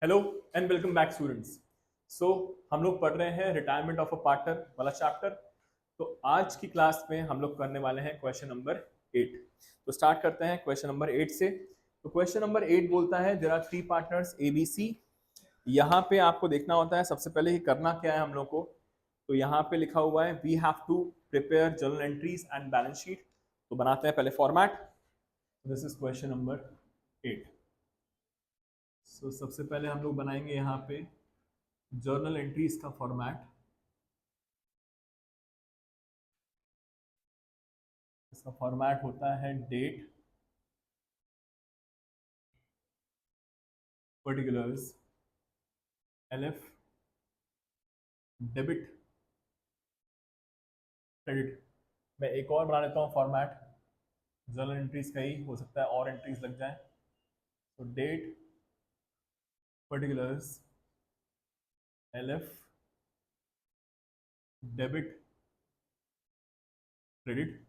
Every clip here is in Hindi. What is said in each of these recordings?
Hello and welcome back students. So हम लोग पढ़ रहे हैं रिटायरमेंट ऑफ अ पार्टनर वाला चैप्टर। तो आज की क्लास में हम लोग करने वाले हैं क्वेश्चन नंबर 8। तो स्टार्ट करते हैं क्वेश्चन नंबर 8 से। तो क्वेश्चन नंबर 8 बोलता है there are three partners A B C. यहाँ पे आपको देखना होता है सबसे पहले कि करना क्या है हम लोग को। तो यहाँ पे लिखा हुआ है we have to prepare journal entries and balance sheet. तो बनाते हैं पहले format. This is question number 8। So सबसे पहले हम लोग बनाएंगे यहाँ पे जर्नल एंट्रीज का फॉर्मेट। इसका फॉर्मेट होता है date, particulars, LF, debit, credit. मैं एक और बना लेता हूँ फॉर्मेट जर्नल एंट्रीज का ही, हो सकता है और एंट्रीज लग जाए। तो date, particulars, LF, debit, credit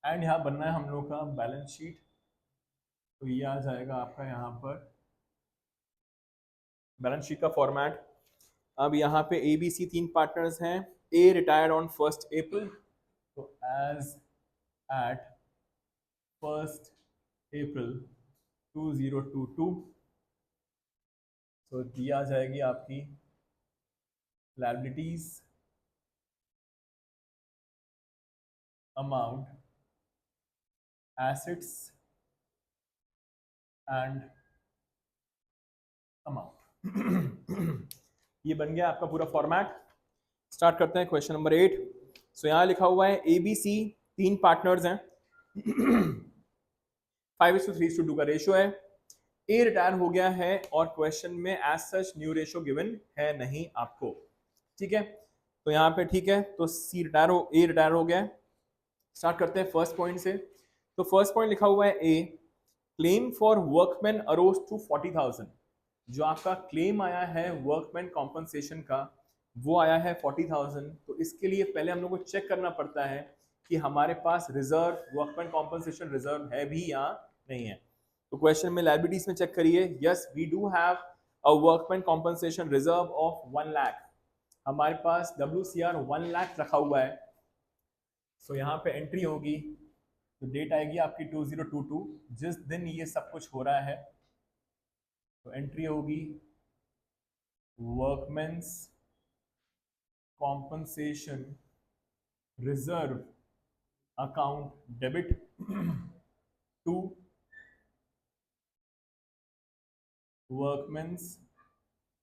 and यहाँ बनना है हम लोग का बैलेंस शीट। तो ये आ जाएगा आपका यहाँ पर बैलेंस शीट का फॉर्मेट। अब यहाँ पे ए बी सी तीन पार्टनर्स हैं। ए रिटायर्ड ऑन 1st अप्रैल। तो एज एट 1st अप्रैल 2022। तो दिया जाएगी आपकी liabilities amount, assets and amount. ये बन गया आपका पूरा फॉर्मेट। स्टार्ट करते हैं क्वेश्चन नंबर 8। सो यहाँ लिखा हुआ है ए बी सी तीन पार्टनर्स हैं। 5:3:2 का रेशियो है। ए रिटायर हो गया है और क्वेश्चन में as such new ratio given है नहीं आपको। ठीक है, तो यहाँ पे ठीक है। तो ए रिटायर हो गया है। स्टार्ट करते हैं फर्स्ट पॉइंट से। तो फर्स्ट पॉइंट लिखा हुआ है a claim for workman arose to 40,000। जो आपका क्लेम आया है वर्कमैन कॉम्पनसेशन का वो आया है 40,000। तो इसके लिए पहले हम लोग को चेक करना पड़ता है कि हमारे पास रिजर्व वर्कमैन कॉम्पनसेशन रिजर्व है भी या नहीं है। तो क्वेश्चन में लायबिलिटीज में चेक करिए, yes we do have a workman compensation reserve of 1 lakh. हमारे पास WCR 1 लाख रखा हुआ है। सो यहाँ पे एंट्री होगी तो डेट आएगी आपकी 2022 जिस दिन ये सब कुछ हो रहा है। तो एंट्री होगी workmen's compensation reserve account debit to workmen's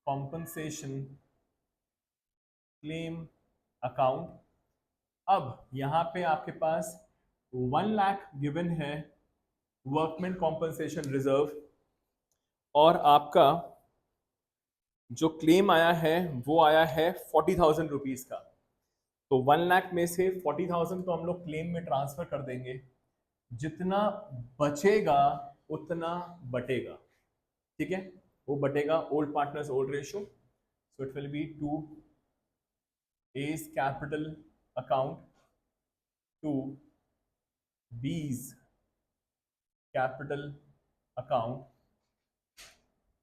compensation claim account. अब यहाँ पे आपके पास 1 लाख गिवन है वर्कमैन कॉम्पनसेशन रिजर्व और आपका जो क्लेम आया है वो आया है 40,000 रुपीज का। तो 1 लाख में से 40,000 तो हम लोग क्लेम में ट्रांसफर कर देंगे। जितना बचेगा उतना बटेगा। ठीक है, वो बटेगा old partners old ratio. So it will be to A's capital account to B's capital account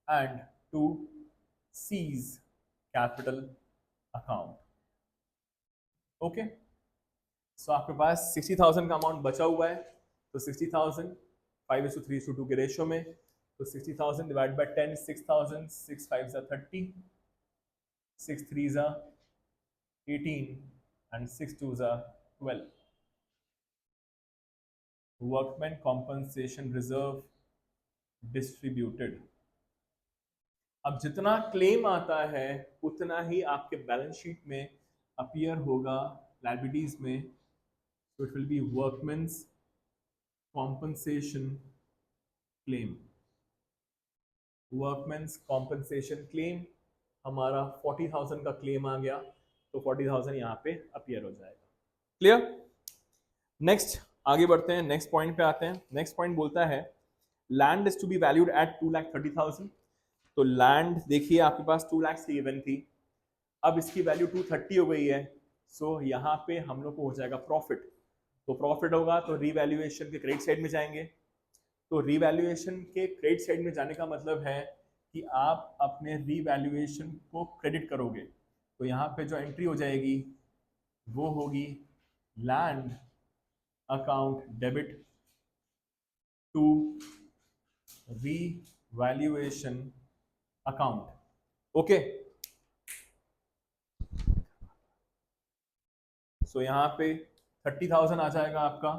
and to C's capital account. Okay, so आपके पास 60,000 का अमाउंट बचा हुआ है। तो 60,000 5:3:2 के रेशियो में। तो 60,000 divide by 10 6,000, 6 5 30, 6 3 18 and 6 2 12। Workman compensation reserve distributed. अब जितना क्लेम आता है उतना ही आपके बैलेंस शीट में अपीयर होगा लायबिलिटीज में। तो it will be workman's compensation claim. Workman's compensation claim हमारा 40,000 का क्लेम आ गया। तो 40,000 यहाँ पे अपीयर हो जाएगा। क्लियर? नेक्स्ट आगे बढ़ते हैं, नेक्स्ट पॉइंट पे आते हैं। नेक्स्ट पॉइंट बोलता है land is to be valued at 2,30,000। तो लैंड देखिए आपके पास 2 लाख की गिवन थी, अब इसकी वैल्यू 230 हो गई है। सो यहाँ पे हम लोग को हो जाएगा प्रॉफिट। तो प्रॉफिट होगा तो रीवैल्यूएशन के क्रेडिट साइड में जाएंगे। तो रीवैल्यूएशन के क्रेडिट साइड में जाने का मतलब है कि आप अपने रीवैल्यूएशन को क्रेडिट करोगे। तो यहाँ पे जो एंट्री हो जाएगी वो होगी land account debit to revaluation account. Okay, so यहाँ पे 30,000 आ जाएगा आपका।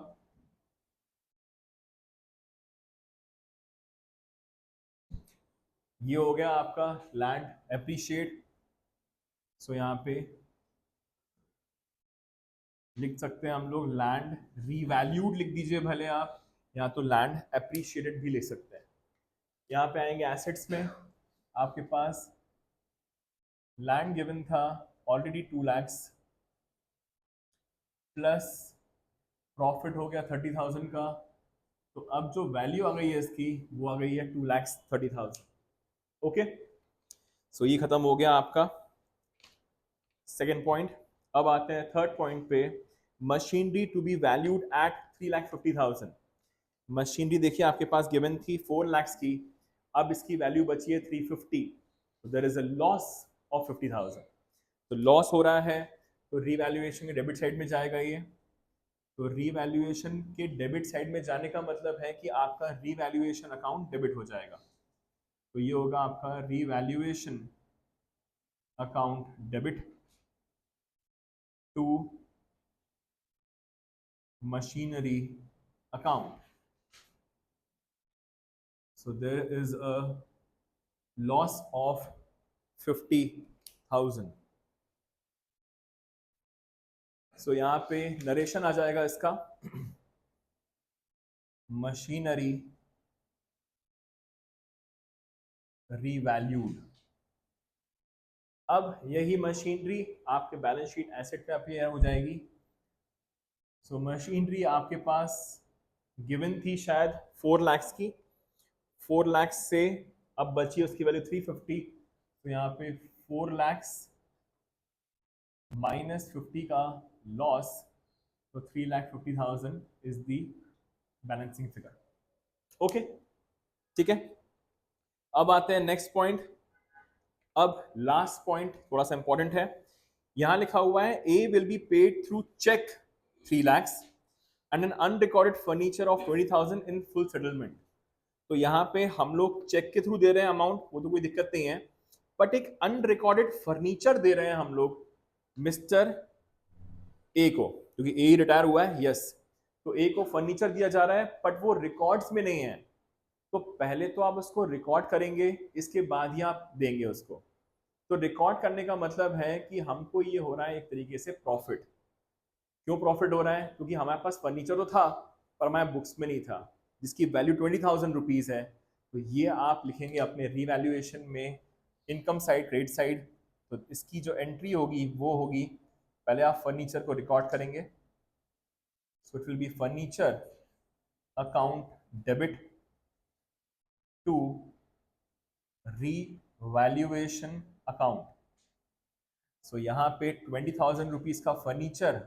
ये हो गया आपका लैंड एप्रिशिएट। सो यहाँ पे लिख सकते हैं हम लोग लैंड रीवैल्यूड लिख दीजिए भले आप, या तो लैंड एप्रिशिएटेड भी लिख सकते हैं। यहाँ पे आएंगे एसेट्स में, आपके पास लैंड गिवन था ऑलरेडी 2 लाख प्लस प्रॉफिट हो गया 30,000 का। तो अब जो वैल्यू आ गई है इसकी वो आ गई है 2,30,000। ओके, सो ये खत्म हो गया आपका सेकेंड पॉइंट। अब आते हैं थर्ड पॉइंट पे, machinery to be valued at 3,50,000। Machinery देखिए आपके पास गिवन थी 4 लाख की, अब इसकी वैल्यू बची है 350। तो there is a loss of 50,000। तो लॉस हो रहा है, तो रीवैल्यूएशन के डेबिट साइड में जाएगा ये। तो रीवैल्यूएशन के डेबिट साइड में जाने का मतलब है कि आपका रीवैल्यूएशन अकाउंट डेबिट हो जाएगा। तो ये होगा आपका revaluation account debit to machinery account. So there is a loss of 50,000. So यहाँ पे नरेशन आ जाएगा इसका, मशीनरी रीवैल्यूड। अब यही मशीनरी आपके बैलेंस शीट एसेट पे अपीयर हो जाएगी। सो मशीनरी आपके पास गिवन थी शायद 4 लाख की, 4 लाख से अब बची उसकी वैल्यू 350। तो यहाँ पे 4 लाख माइनस 50 का लॉस, तो 3,50,000 is the balancing figure. Okay, ठीक है। अब आते हैं नेक्स्ट पॉइंट। अब लास्ट पॉइंट थोड़ा सा इंपॉर्टेंट है। यहां लिखा हुआ है A will be paid through cheque 3 lakh and an unrecorded furniture of 20,000 in full settlement. तो यहाँ पे हम लोग चेक के थ्रू दे रहे हैं अमाउंट, वो तो कोई दिक्कत नहीं है, बट एक अनरिकॉर्डेड फर्नीचर दे रहे हैं हम लोग मिस्टर ए को, क्योंकि ए रिटायर हुआ है। यस, तो ए को फर्नीचर दिया जा रहा है बट वो रिकॉर्ड्स में नहीं है। तो पहले तो आप उसको रिकॉर्ड करेंगे, इसके बाद ही आप देंगे उसको। तो रिकॉर्ड करने का मतलब है कि हमको ये हो रहा है एक तरीके से प्रॉफिट। क्यों प्रॉफिट हो रहा है? क्योंकि हमारे पास फर्नीचर तो था पर हमारे बुक्स में नहीं था, जिसकी वैल्यू 20,000 रुपीज है। तो ये आप लिखेंगे अपने रीवैल्यूएशन में इनकम साइड, क्रेडिट साइड। तो इसकी जो एंट्री होगी वो होगी, पहले आप फर्नीचर को रिकॉर्ड करेंगे। So it will be furniture account debit to revaluation account. So यहाँ पे 20,000 रुपीज का फर्नीचर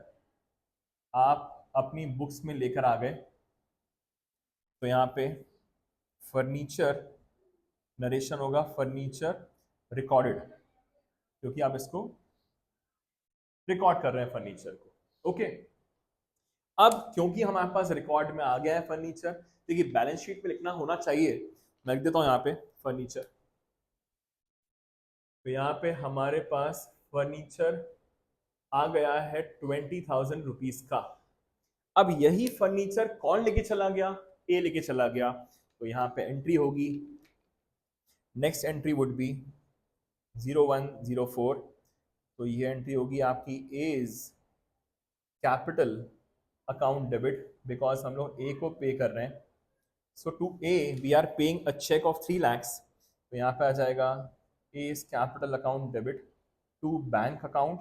आप अपनी बुक्स में लेकर आ गए। तो यहाँ पे फर्नीचर नरेशन होगा फर्नीचर रिकॉर्डेड, क्योंकि आप इसको रिकॉर्ड कर रहे हैं फर्नीचर को। ओके, अब क्योंकि हमारे पास रिकॉर्ड में आ गया है फर्नीचर, देखिए बैलेंस शीट पे लिखना होना चाहिए। मैं लिख देता हूं यहाँ पे फर्नीचर। तो यहाँ पे हमारे पास फर्नीचर आ गया है 20,000 रुपीज का। अब यही फर्नीचर कौन लेके चला गया? ए लेके चला गया। तो यहाँ पे एंट्री होगी, नेक्स्ट एंट्री वुड बी 0104। तो ये एंट्री होगी आपकी A's capital account debit, because हम लोग ए को पे कर रहे हैं। So to A we are paying a cheque of 3 lakh. तो यहाँ पे आ जाएगा A's capital account debit to bank account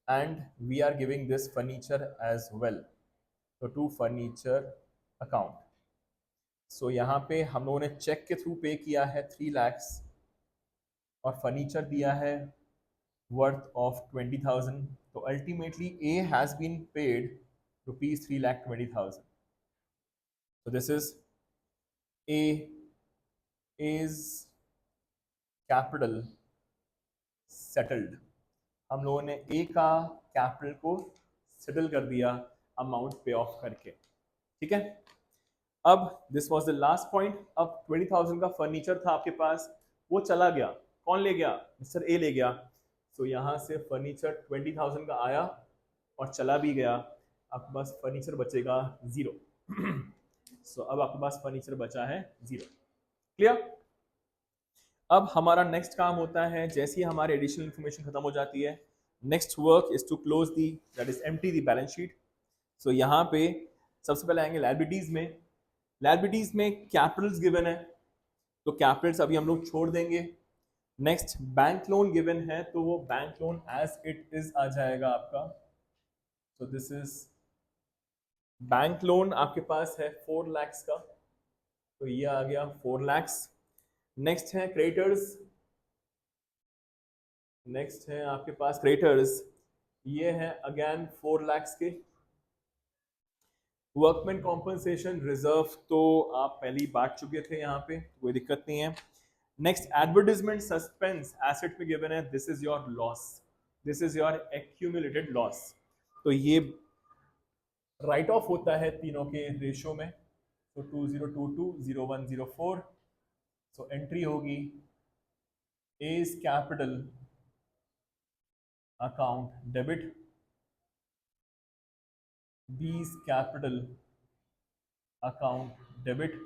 and we are giving this furniture as well, तो टू फर्नीचर अकाउंट। सो यहाँ पे हम लोगों ने चेक के थ्रू पे किया है 3 लाख और फर्नीचर दिया है वर्थ ऑफ 20,000। तो ultimately A has been paid rupees 3,20,000। So this is A is capital settled, हम लोगों ने ए का कैपिटल को सेटल कर दिया अमाउंट पे ऑफ करके, ठीक है। अब this was the last point. अब 20,000 का फर्नीचर था आपके पास, वो चला गया, कौन ले गया, मिस्टर ए ले गया। तो यहाँ से फर्नीचर 20,000 का आया और चला भी गया, आपके पास फर्नीचर बचेगा 0। सो अब आपके पास फर्नीचर बचा है 0। क्लियर। अब हमारा नेक्स्ट काम होता है, जैसे ही हमारी एडिशनल इंफॉर्मेशन खत्म हो जाती है, next work is to close the that is empty the balance sheet. So यहाँ पे सबसे पहले आएंगे लायबिलिटीज में। लायबिलिटीज में कैपिटल्स गिवन है, तो कैपिटल्स अभी हम लोग छोड़ देंगे। नेक्स्ट बैंक लोन गिवन है, तो वो bank loan as it is आ जाएगा आपका। So this is bank loan आपके पास है 4 लाख का, तो ये आ गया 4 लाख। नेक्स्ट है क्रेडिटर्स, नेक्स्ट है आपके पास क्रेडिटर्स, ये है अगेन 4 लाख के। वर्कमैन कॉम्पनसेशन रिजर्व तो आप पहले ही बांट चुके थे, यहाँ पे कोई दिक्कत नहीं है। नेक्स्ट एडवर्टाइजमेंट सस्पेंस एसेट में गिवन है, this is your loss, this is your accumulated loss. तो ये राइट ऑफ होता है तीनों के रेशो में, तो 2022 0104। सो एंट्री होगी A's capital account debit, B's capital account debit,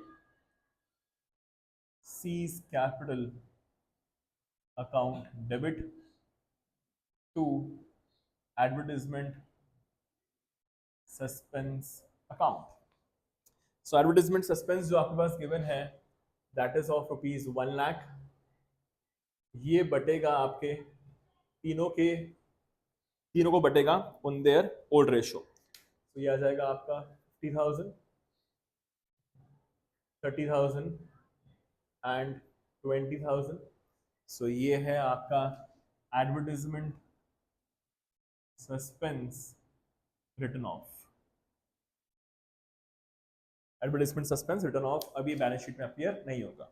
C's capital account debit to advertisement suspense account. So advertisement suspense जो आपके पास गिवन है that is of rupees 1 lakh, ये बटेगा आपके तीनों को बटेगा ऑन देयर ओल्ड रेशो। तो ये आ जाएगा आपका 50,000, 30,000 एंड 20,000। सो ये है आपका advertisement suspense return of. Advertisement suspense return of अभी बैलेंस शीट में अपीयर नहीं होगा।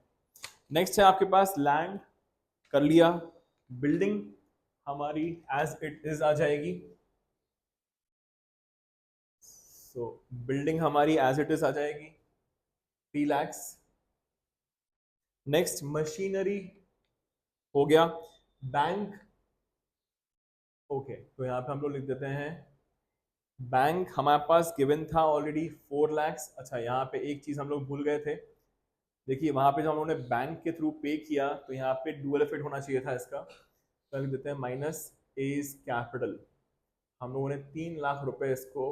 नेक्स्ट है आपके पास लैंड, कर लिया। बिल्डिंग हमारी एज इट इज आ जाएगी, सो बिल्डिंग हमारी एज इट इज आ जाएगी 3 लाख। नेक्स्ट मशीनरी हो गया। बैंक, ओके, तो यहाँ पे हम लोग लिख देते हैं बैंक हमारे पास गिवन था ऑलरेडी 4 लाख। अच्छा, यहाँ पे एक चीज हम लोग भूल गए थे, देखिए वहां पे जब हम लोगों ने बैंक के थ्रू पे किया तो यहाँ पे डुअल इफेक्ट होना चाहिए था इसका, तो लिख देते हैं माइनस एज कैपिटल। हम लोगों ने 3 लाख रुपए इसको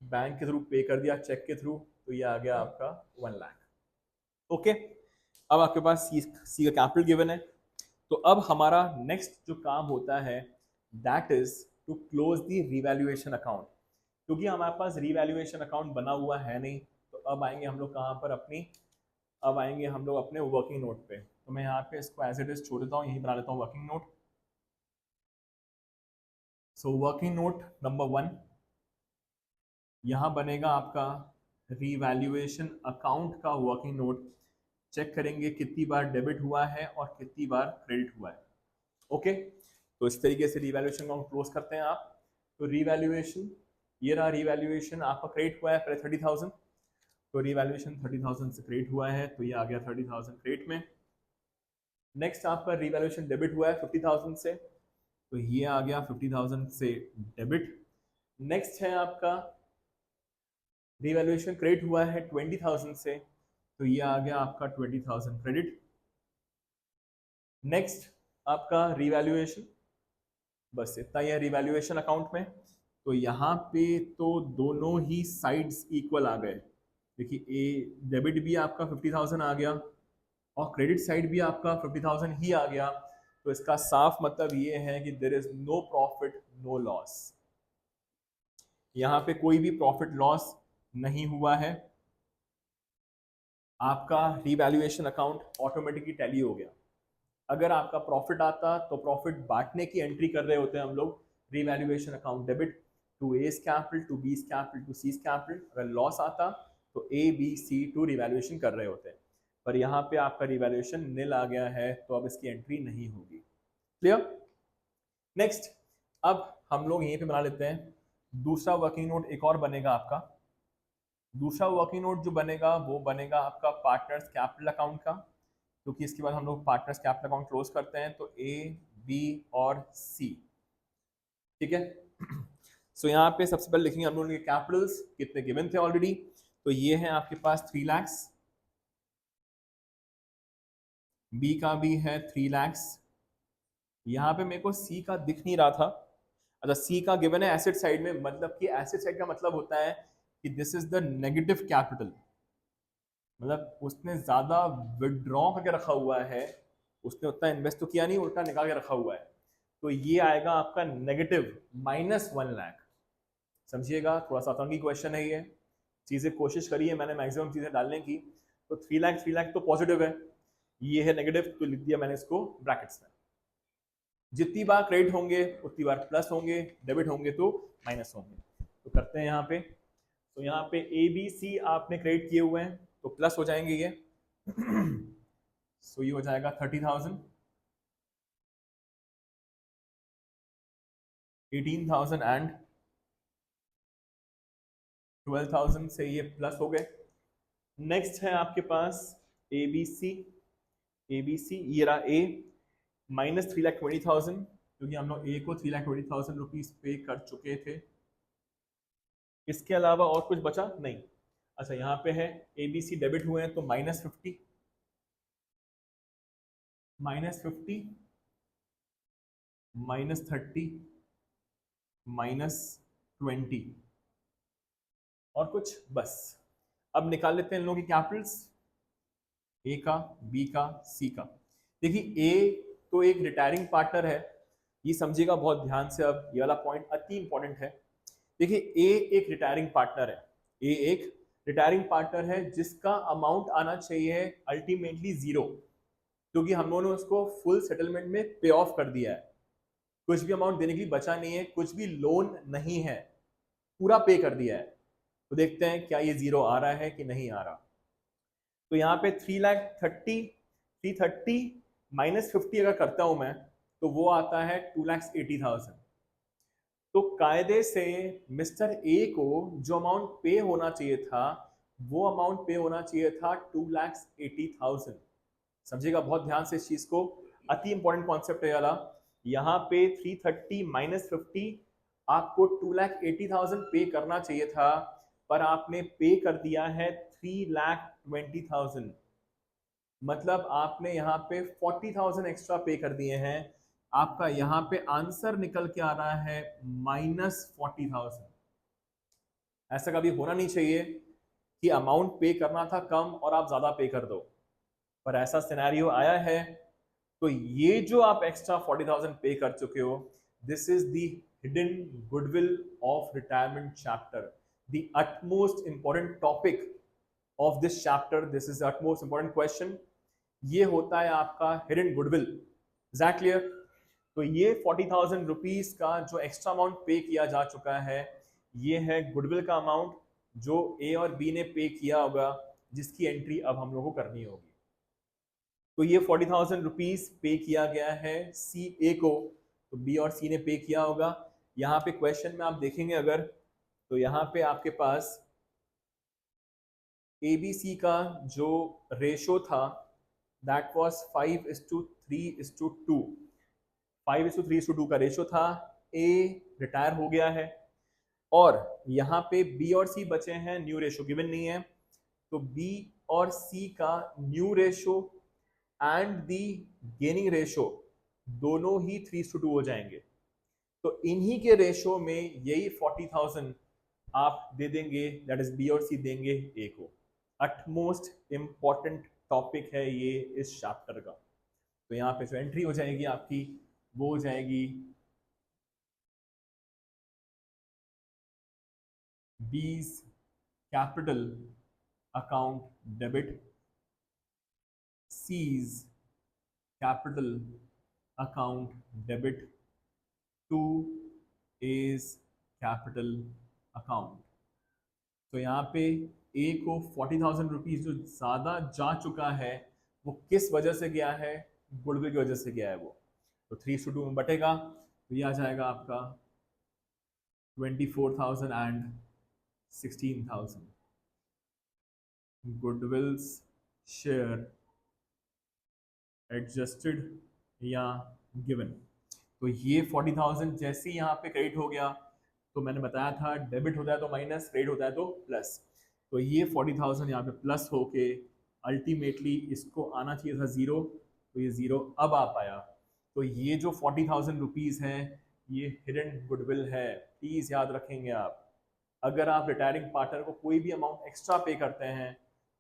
बैंक के थ्रू पे कर दिया, चेक के थ्रू, तो ये आ गया आपका 1 लाख। ओके, अब आपके पास सी का कैपिटल गिवन है। तो अब हमारा नेक्स्ट जो काम होता है that is to close the revaluation account. क्योंकि हमारे पास रिवैल्यूएशन अकाउंट बना हुआ है नहीं, तो अब आएंगे हम लोग कहाँ पर, अब आएंगे हम लोग अपने वर्किंग नोट पे। तो मैं यहाँ पे इसको एज इट इज छोड़ देता हूँ, यही बना लेता हूँ working note. So working note number 1 यहाँ बनेगा आपका रिवैल्यूएशन अकाउंट का वर्किंग नोट। चेक करेंगे कितनी बार डेबिट हुआ है और कितनी बार क्रेडिट हुआ है। ओके, तो इस तरीके से रिवैल्यूएशन अकाउंट क्लोज करते हैं आप। तो रिवैल्यूएशन, ये रहा रिवैल्यूएशन, आपका क्रेडिट हुआ है पहले 30,000, तो रिवैल्यूएशन 30,000 से क्रेडिट हुआ है, तो ये आ गया 30,000 क्रेडिट में। नेक्स्ट आपका रिवैल्यूएशन डेबिट हुआ है 50,000 से, तो ये आ गया 50,000 से डेबिट। नेक्स्ट है आपका रिवैल्यूएशन क्रेडिट हुआ है 20,000 से, तो ये आ गया आपका 20,000 क्रेडिट। नेक्स्ट आपका रिवैल्यूएशन, बस इतना ही है रिवैल्यूएशन अकाउंट में। तो यहाँ पे तो दोनों ही साइड्स इक्वल आ गए। देखिए ए डेबिट भी आपका 50,000 आ गया और क्रेडिट साइड भी आपका 50,000 ही आ गया। तो इसका साफ मतलब ये है कि there is no profit no loss, यहाँ पे कोई भी प्रॉफिट लॉस नहीं हुआ है। आपका रिवैल्यूएशन अकाउंट ऑटोमेटिकली टैली हो गया। अगर आपका प्रॉफिट आता तो प्रॉफिट बांटने की एंट्री कर रहे होते हैं हम लोग, revaluation account debit to A's capital to B's capital to C's capital. अगर लॉस आता तो ABC2 रिवैल्यूएशन कर रहे होते हैं, पर यहाँ पे आपका रिवैल्यूएशन नील आ गया है, तो अब इसकी एंट्री नहीं होगी। क्लियर? नेक्स्ट, अब हम लोग यहीं पे बना लेते हैं दूसरा वर्किंग नोट। एक और बनेगा आपका दूसरा वर्किंग नोट, जो बनेगा वो बनेगा आपका पार्टनर्स कैपिटल अकाउंट का, क्योंकि इसके बाद हम लोग पार्टनर्स कैपिटल अकाउंट क्लोज करते हैं। तो A, B और C, ठीक है। सो यहाँ पे सबसे पहले लिखेंगे हम लोग के कैपिटल्स कितने गिवन थे ऑलरेडी। तो ये है आपके पास 3 लाख, B का भी है 3 लाख। यहाँ पे मेरे को C का दिख नहीं रहा था। अच्छा, C का गिवन है एसेट साइड में, मतलब कि एसेट साइड का मतलब होता है कि this is the negative capital, मतलब उसने ज्यादा विड्रॉ करके रखा हुआ है, उसने उतना इन्वेस्ट तो किया नहीं, उल्टा निकाल के रखा हुआ है। तो ये आएगा आपका नेगेटिव -1 लाख। समझिएगा, थोड़ा सा आतंकी क्वेश्चन है ये, चीजें कोशिश करी है मैंने मैक्सिमम चीजें डालने की। तो 3 लाख तो पॉजिटिव है, ये है नेगेटिव, तो लिख दिया मैंने इसको ब्रैकेट्स में। जितनी बार क्रेडिट होंगे उतनी बार प्लस होंगे, डेबिट होंगे तो माइनस होंगे। तो करते हैं यहाँ पे। तो यहाँ पे ABC आपने क्रेडिट किए हुए हैं तो प्लस हो जाएंगे ये। सो ये हो जाएगा 30,000, 18,000 एंड 12,000 से ये प्लस हो गए। नेक्स्ट है आपके पास ABC, ये रहा A -3,20,000, क्योंकि हम लोग A को 3,20,000 रुपीज पे कर चुके थे। इसके अलावा और कुछ बचा नहीं। अच्छा, यहाँ पे है ABC डेबिट हुए हैं तो -50, -50, -30, -20 और कुछ बस। अब निकाल लेते हैं इन लोगों की कैपिटल्स, A का, B का, C का। देखिए A तो एक रिटायरिंग पार्टनर है, ये समझिएगा बहुत ध्यान से। अब ये वाला पॉइंट अति इंपॉर्टेंट है। देखिए A एक रिटायरिंग पार्टनर है, A एक रिटायरिंग पार्टनर है जिसका अमाउंट आना चाहिए अल्टीमेटली 0, क्योंकि हम लोगों ने उसको फुल सेटलमेंट में पे ऑफ कर दिया है। कुछ भी अमाउंट देने के लिए बचा नहीं है, कुछ भी लोन नहीं है, पूरा पे कर दिया है। तो देखते हैं क्या ये 0 आ रहा है कि नहीं आ रहा। तो यहाँ पे 330 -50 अगर करता हूं मैं तो वो आता है 2,80,000। तो कायदे से मिस्टर ए को जो अमाउंट पे होना चाहिए था वो अमाउंट पे होना चाहिए था 2,80,000। समझिएगा बहुत ध्यान से इस चीज को, अति इंपॉर्टेंट कॉन्सेप्ट है वाला। यहाँ पे 330 -50 आपको 2,80,000 पे करना चाहिए था, पर आपने पे कर दिया है 3,20,000। मतलब आपने यहाँ पे 40,000 एक्स्ट्रा पे कर दिए हैं। आपका यहाँ पे आंसर निकल के आ रहा है -40,000। ऐसा कभी होना नहीं चाहिए कि अमाउंट पे करना था कम और आप ज्यादा पे कर दो, पर ऐसा सिनेरियो आया है। तो ये जो आप एक्स्ट्रा 40,000 पे कर चुके हो, this is the hidden goodwill of retirement chapter, the utmost important topic of this chapter. This is the utmost important question. ये होता है आपका hidden goodwill. Is that clear? तो ये 40,000 रुपीज का जो एक्स्ट्रा अमाउंट पे किया जा चुका है, ये है गुडविल का अमाउंट जो ए और बी ने पे किया होगा, जिसकी एंट्री अब हम लोग को करनी होगी। तो ये 40,000 रुपीज पे किया गया है सी ए को, तो बी और सी ने पे किया होगा। यहाँ पे क्वेश्चन में आप देखेंगे अगर, तो यहाँ पे आपके पास ABC का जो रेशो था दैट वाज 5:3:2। 5:3:2 का रेशो था। ए रिटायर हो गया है और यहाँ पे बी और सी बचे हैं, न्यू रेशो गिवन नहीं है। तो बी और सी का new ratio and the gaining ratio दोनों ही 3:2 हो जाएंगे। तो इन्हीं के रेशो में यही 40,000 आप दे देंगे, दैट इज बी और सी देंगे ए को। अटमोस्ट इंपॉर्टेंट टॉपिक है ये इस चैप्टर का। तो यहाँ पे जो एंट्री हो जाएगी आपकी वो हो जाएगी B's capital account debit, C's capital account debit to A's capital account. तो यहाँ पे ए को 40,000 रुपीज जो ज्यादा जा चुका है वो किस वजह से गया है, गुडविल की वजह से गया है वो। तो 3:2 में बटेगा तो ये आ जाएगा आपका 24,000 एंड 16,000 गुडविल्स शेयर एडजस्टेड या गिवन। तो ये 40,000 जैसे ही यहाँ पे क्रेडिट हो गया, तो मैंने बताया था डेबिट होता है तो माइनस, क्रेडिट होता है तो प्लस। तो ये 40,000 यहाँ पे प्लस होके अल्टीमेटली इसको आना चाहिए था जीरो, तो ये जीरो अब आ पाया। तो ये जो 40,000 रुपीज है ये हिडन गुडविल है, प्लीज याद रखेंगे आप। अगर आप रिटायरिंग पार्टनर को कोई भी अमाउंट एक्स्ट्रा पे करते हैं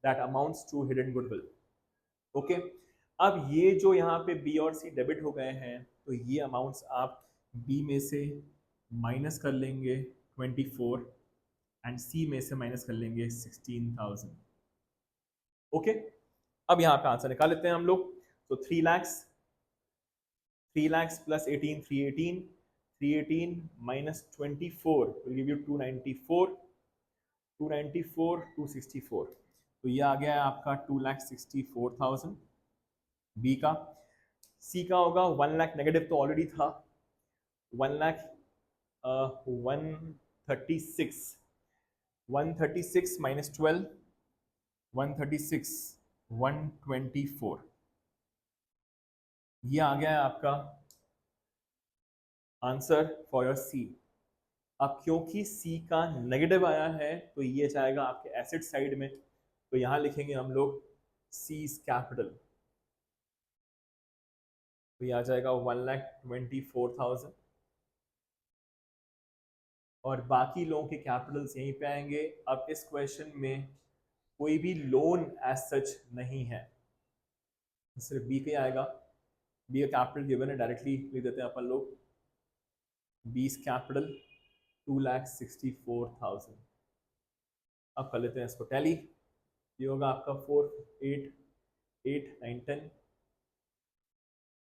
that amounts to hidden goodwill. Okay, अब ये जो यहाँ पे बी और सी डेबिट हो गए हैं तो ये अमाउंट्स आप बी में से माइनस कर लेंगे 24 एंड सी में से माइनस कर लेंगे 16,000। ओके, अब यहाँ पे आंसर निकाल लेते हैं हम लोग। तो 3 lakhs plus 18 318 minus 24 will give you 294 264। तो ये आ गया है आपका 2,64,000 बी का। सी का होगा 1 लाख, नेगेटिव तो ऑलरेडी था, 136 minus 12 136 124। ये आ गया है आपका आंसर फॉर योर सी। अब क्योंकि सी का नेगेटिव आया है तो ये जाएगा आपके एसेट साइड में, तो यहां लिखेंगे हम लोग सी इज कैपिटल, तो ये आ जाएगा 1,24,000 और बाकी लोगों के कैपिटल्स यहीं पे आएंगे। अब इस क्वेश्चन में कोई भी लोन एज सच नहीं है, सिर्फ बी के आएगा। बी का कैपिटल गिवन है, डायरेक्टली लिख देते हैं अपन लोग, बी इज कैपिटल 2,64,000। अब कर लेते हैं इसको टैली। ये होगा आपका 4 8 8 9 10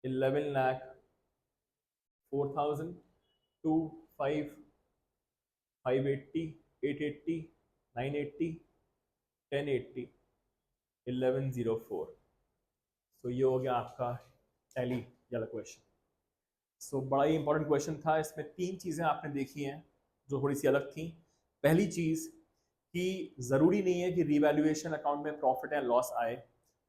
11,04,000 2 5 580 880 980 1080 1104। तो ये हो गया आपका टैली वाला क्वेश्चन। सो बड़ा ही इंपॉर्टेंट क्वेश्चन था। इसमें 3 चीज़ें आपने देखी हैं जो थोड़ी सी अलग थी। पहली चीज़ कि ज़रूरी नहीं है कि रिवैल्यूएशन अकाउंट में प्रॉफिट एंड लॉस आए,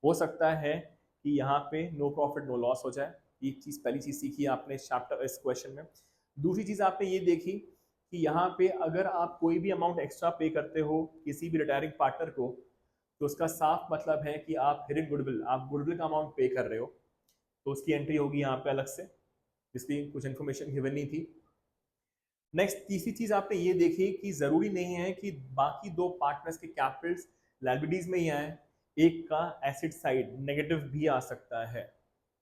हो सकता है कि यहाँ पे नो प्रॉफिट नो लॉस हो जाए। एक चीज़, पहली चीज़ सीखी आपने इस चैप्टर इस क्वेश्चन में। दूसरी चीज़ आपने ये देखी कि यहाँ पे अगर आप कोई भी अमाउंट एक्स्ट्रा पे करते हो किसी भी रिटायरिंग पार्टनर को, तो उसका साफ मतलब है कि आप हिडन गुडविल, आप गुडविल का अमाउंट पे कर रहे हो, तो उसकी एंट्री होगी यहाँ पे अलग से, जिसकी कुछ इन्फॉर्मेशन गिवन नहीं थी। नेक्स्ट, तीसरी चीज आपने ये देखी कि जरूरी नहीं है कि बाकी 2 पार्टनर्स के कैपिटल्स लायबिलिटीज में ही आए, एक का एसेट साइड नेगेटिव भी आ सकता है।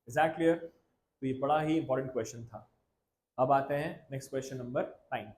Is that clear? तो ये बड़ा ही इंपॉर्टेंट क्वेश्चन था। अब आते हैं नेक्स्ट क्वेश्चन नंबर 9।